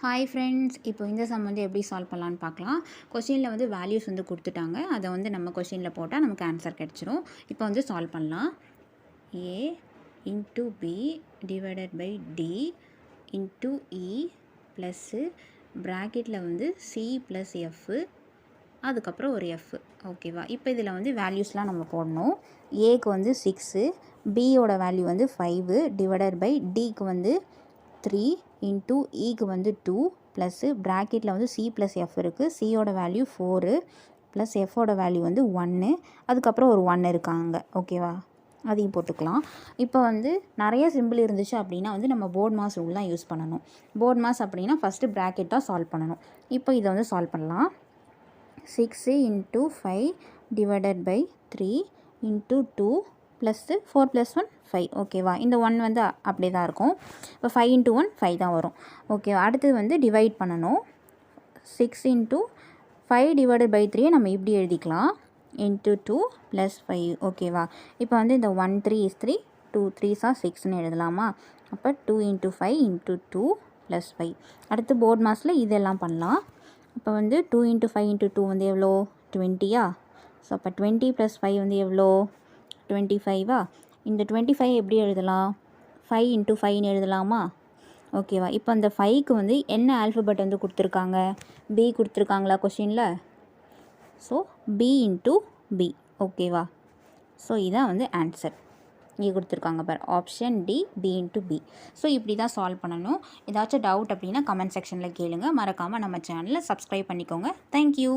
Hi friends, இப்போ இந்த some வந்து எப்படி சால்வ் பண்ணலான்னு பார்க்கலாம். கொஷினில் வந்து வேல்யூஸ் வந்து கொடுத்துட்டாங்க. அதை வந்து நம்ம கொஷினில் போட்டால் நமக்கு ஆன்சர் கிடச்சிரும். இப்போ வந்து சால்வ் பண்ணலாம். A into B divided by D into E plus ப்ராக்கெட்டில் வந்து சி ப்ளஸ் எஃப்பு, அதுக்கப்புறம் ஒரு எஃப். ஓகேவா? இப்போ இதில் வந்து வேல்யூஸ்லாம் நம்ம போடணும். ஏக்கு வந்து 6, பியோட வேல்யூ வந்து 5 டிவைடட் பை டிக்கு வந்து 3 இன்ட்டு ஈக்கு வந்து 2 ப்ளஸ்ஸு ப்ராக்கெட்டில் வந்து சி ப்ளஸ் எஃப் இருக்குது. சியோட வேல்யூ 4 ப்ளஸ் எஃபோட வேல்யூ வந்து 1, அதுக்கப்புறம் ஒரு 1 இருக்காங்க. ஓகேவா? அதையும் போட்டுக்கலாம். இப்போ வந்து நிறைய சிம்பிள் இருந்துச்சு அப்படின்னா வந்து நம்ம போர்ட் மாஸ் ரூல் தான் யூஸ் பண்ணணும். போர்ட் மாஸ் அப்படின்னா ஃபஸ்ட்டு ப்ராக்கெட் தான் சால்வ் பண்ணணும். இப்போ இதை வந்து சால்வ் பண்ணலாம். 6 இன்ட்டு 5 டிவைடட் பை 3 இன்ட்டு 2 +4 + 1 5. ஓகேவா? இந்த 1 வந்து அப்படியே தான் இருக்கும். இப்போ 5 இன்ட்டு 1 5 தான் வரும். ஓகேவா? அடுத்தது வந்து டிவைட் பண்ணணும். 6 இன்ட்டு 5 டிவைடட் பை 3 நம்ம இப்படி எழுதிக்கலாம். இன்ட்டு 2 + 5. ஓகேவா? இப்போ வந்து இந்த 1 3 is 3, 2 3s are 6ன்னு எழுதலாமா? அப்போ 2 இன்ட்டு 5 இன்ட்டு 2 + 5. அடுத்து போர்ட் மாஸில் இதெல்லாம் பண்ணலாம். இப்போ வந்து 2 இன்ட்டு 5 இன்ட்டு 2 வந்து எவ்வளோ? 20யா? ஸோ அப்போ 20 + 5 வந்து எவ்வளோ? 25ஆ? இந்த 25 எப்படி எழுதலாம்? 5 இன்ட்டு 5ன்னு எழுதலாமா? ஓகேவா? இப்போ அந்த 5க்கு வந்து என்ன ஆல்ஃபபெட் வந்து கொடுத்துருக்காங்க? பி கொடுத்துருக்காங்களா கொஷினில்? So B into B. ஓகேவா? ஸோ இதான் வந்து ஆன்சர். இங்கே கொடுத்துருக்காங்க பார், option D, B into B. So இப்படி தான் சால்வ் பண்ணணும். ஏதாச்சும் டவுட் அப்படின்னா கமெண்ட் செக்ஷனில் கேளுங்க. மறக்காமல் நம்ம சேனலை சப்ஸ்கிரைப் பண்ணிக்கோங்க. தேங்க்யூ.